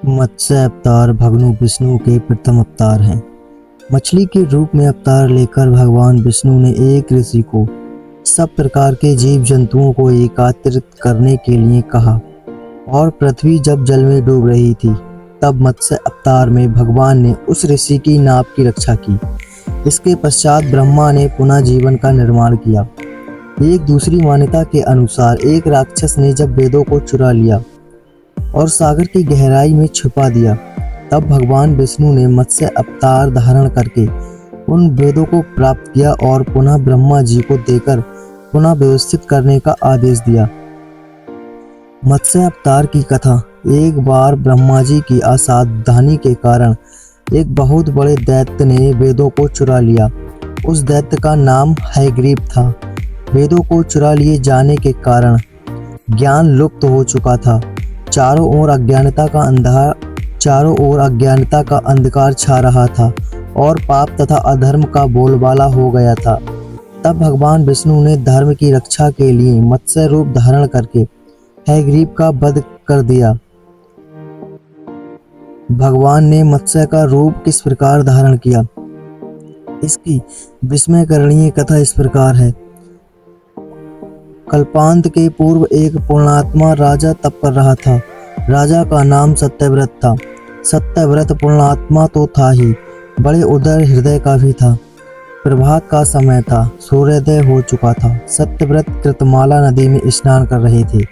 मत्स्य अवतार भगवान विष्णु के प्रथम अवतार हैं। मछली के रूप में अवतार लेकर भगवान विष्णु ने एक ऋषि को सब प्रकार के जीव जंतुओं को एकत्रित करने के लिए कहा और पृथ्वी जब जल में डूब रही थी तब मत्स्य अवतार में भगवान ने उस ऋषि की नाव की रक्षा की। इसके पश्चात ब्रह्मा ने पुनः जीवन का निर्माण किया। एक दूसरी मान्यता के अनुसार एक राक्षस ने जब वेदों को चुरा लिया और सागर की गहराई में छुपा दिया, तब भगवान विष्णु ने मत्स्य अवतार धारण करके उन वेदों को प्राप्त किया और पुनः ब्रह्मा जी को देकर पुनः व्यवस्थित करने का आदेश दिया। मत्स्य अवतार की कथा। एक बार ब्रह्मा जी की असावधानी के कारण एक बहुत बड़े दैत्य ने वेदों को चुरा लिया। उस दैत्य का नाम हयग्रीव था। वेदों को चुरा लिए जाने के कारण ज्ञान लुप्त हो चुका था। चारों ओर अज्ञानता का अंधकार छा रहा था और पाप तथा अधर्म का बोलबाला हो गया था। तब भगवान विष्णु ने धर्म की रक्षा के लिए मत्स्य रूप धारण करके हयग्रीव का वध कर दिया। भगवान ने मत्स्य का रूप किस प्रकार धारण किया, इसकी विस्मयकरणीय कथा इस प्रकार है। कल्पांत के पूर्व एक पुण्यात्मा राजा तप कर रहा था। राजा का नाम सत्यव्रत था। सत्यव्रत पुण्यात्मा तो था ही, बड़े उदार हृदय का भी था। प्रभात का समय था, सूर्योदय हो चुका था। सत्यव्रत कृतमाला नदी में स्नान कर रहे थे।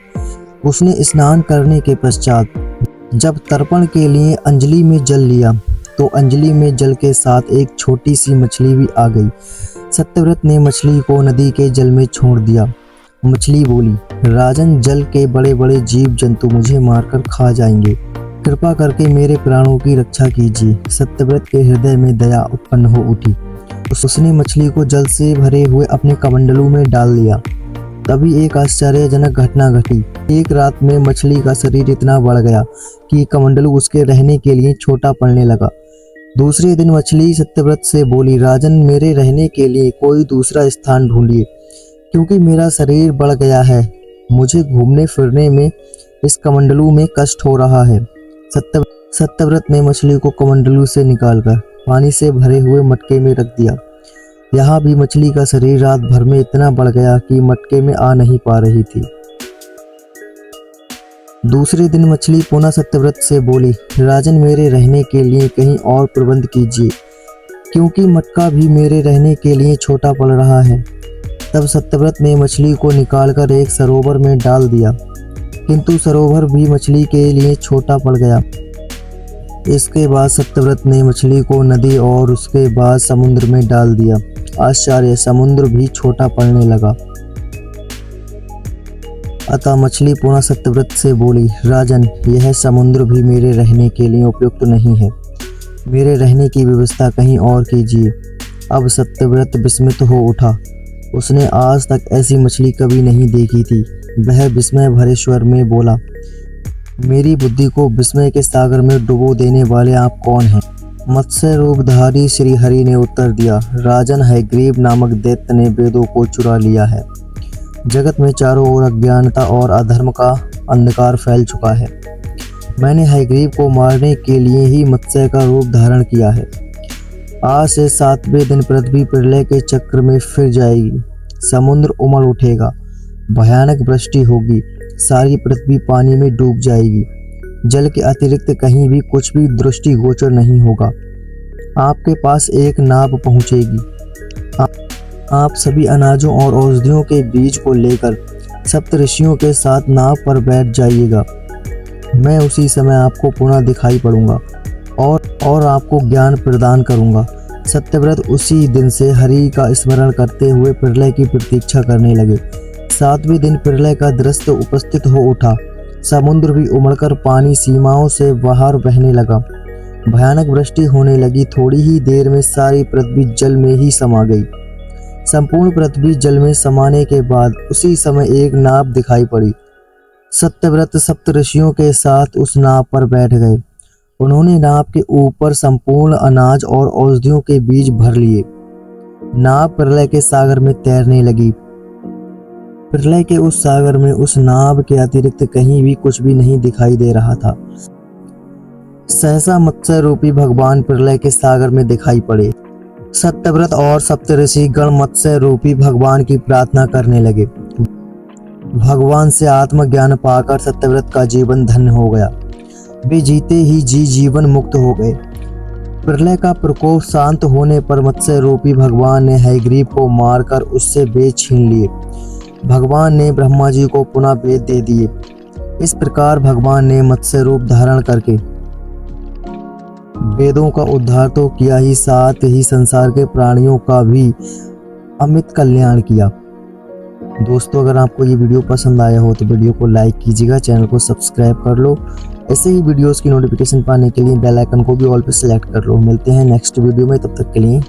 उसने स्नान करने के पश्चात जब तर्पण के लिए अंजलि में जल लिया तो अंजलि में जल के साथ एक छोटी सी मछली भी आ गई। सत्यव्रत ने मछली को नदी के जल में छोड़ दिया। मछली बोली, राजन, जल के बड़े बड़े जीव जंतु मुझे मारकर खा जाएंगे, कृपा करके मेरे प्राणों की रक्षा कीजिए। सत्यव्रत के हृदय में दया उत्पन्न हो उठी। उसने मछली को जल से भरे हुए अपने कमंडलू में डाल दिया। तभी एक आश्चर्यजनक घटना घटी। एक रात में मछली का शरीर इतना बढ़ गया कि कमंडलू उसके रहने के लिए छोटा पड़ने लगा। दूसरे दिन मछली सत्यव्रत से बोली, राजन, मेरे रहने के लिए कोई दूसरा स्थान ढूंढिए, क्योंकि मेरा शरीर बढ़ गया है। मुझे घूमने फिरने में इस कमंडलू में कष्ट हो रहा है। सत्यव्रत ने मछली को कमंडलू से निकालकर पानी से भरे हुए मटके में रख दिया। यहाँ भी मछली का शरीर रात भर में इतना बढ़ गया कि मटके में आ नहीं पा रही थी। दूसरे दिन मछली पुनः सत्यव्रत से बोली, राजन, मेरे रहने के लिए कहीं और प्रबंध कीजिए, क्योंकि मटका भी मेरे रहने के लिए छोटा पड़ रहा है। तब सत्यव्रत ने मछली को निकालकर एक सरोवर में डाल दिया, किंतु सरोवर भी मछली के लिए छोटा पड़ गया। इसके बाद सत्यव्रत ने मछली को नदी और उसके बाद समुद्र में डाल दिया। आश्चर्य, समुद्र भी छोटा पड़ने लगा। अतः मछली पुनः सत्यव्रत से बोली, राजन, यह समुद्र भी मेरे रहने के लिए उपयुक्त नहीं है। मेरे रहने की व्यवस्था कहीं और कीजिए। अब सत्यव्रत विस्मित हो उठा। उसने आज तक ऐसी मछली कभी नहीं देखी थी। वह विस्मय भरे स्वर में बोला, मेरी बुद्धि को विस्मय के सागर में डुबो देने वाले आप कौन हैं? मत्स्य रूपधारी श्री हरि ने उत्तर दिया, राजन, हयग्रीव नामक दैत्य ने वेदों को चुरा लिया है। जगत में चारों ओर अज्ञानता और अधर्म का अंधकार फैल चुका है। मैंने हयग्रीव को मारने के लिए ही मत्स्य का रूप धारण किया है। आज से 7वें दिन पृथ्वी प्रलय के चक्र में फिर जाएगी। समुद्र उमड़ उठेगा, भयानक वृष्टि होगी, सारी पृथ्वी पानी में डूब जाएगी। जल के अतिरिक्त कहीं भी कुछ भी दृष्टिगोचर नहीं होगा। आपके पास एक नाव पहुंचेगी। आप सभी अनाजों और औषधियों के बीज को लेकर सप्तऋषियों के साथ नाव पर बैठ जाइएगा। मैं उसी समय आपको पुनः दिखाई पड़ूंगा और आपको ज्ञान प्रदान करूंगा। सत्यव्रत उसी दिन से हरि का स्मरण करते हुए प्रलय की प्रतीक्षा करने लगे। 7वें दिन प्रलय का दृश्य उपस्थित हो उठा। समुद्र भी उमड़कर पानी सीमाओं से बाहर बहने लगा। भयानक वृष्टि होने लगी। थोड़ी ही देर में सारी पृथ्वी जल में ही समा गई। संपूर्ण पृथ्वी जल में समाने के बाद उसी समय एक नाव दिखाई पड़ी। सत्यव्रत सप्तऋषियों के साथ उस नाव पर बैठ गए। उन्होंने नाव के ऊपर संपूर्ण अनाज और औषधियों के बीज भर लिए। नाव प्रलय के सागर में तैरने लगी। प्रलय के उस सागर में उस नाव के अतिरिक्त कहीं भी कुछ भी नहीं दिखाई दे रहा था। सहसा मत्स्य रूपी भगवान प्रलय के सागर में दिखाई पड़े। सत्यव्रत और सप्तऋषि गण मत्स्य रूपी भगवान की प्रार्थना करने लगे। भगवान से आत्मज्ञान पाकर सत्यव्रत का जीवन धन्य हो गया। वे जीते ही जी जीवन मुक्त हो गए। प्रलय का प्रकोप शांत होने पर मत्स्य रूपी भगवान ने हयग्रीव को मारकर उससे वेद छीन लिए। भगवान ने ब्रह्मा जी को पुनः वेद दे दिए। इस प्रकार भगवान ने मत्स्य रूप धारण करके वेदों का उद्धार तो किया ही, साथ ही संसार के प्राणियों का भी अमित कल्याण किया। दोस्तों, अगर आपको ये वीडियो पसंद आया हो तो वीडियो को लाइक कीजिएगा, चैनल को सब्सक्राइब कर लो। ऐसे ही वीडियोस की नोटिफिकेशन पाने के लिए बेल आइकन को भी ऑल पे सेलेक्ट कर लो। मिलते हैं नेक्स्ट वीडियो में, तब तक के लिए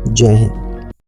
जय हिंद।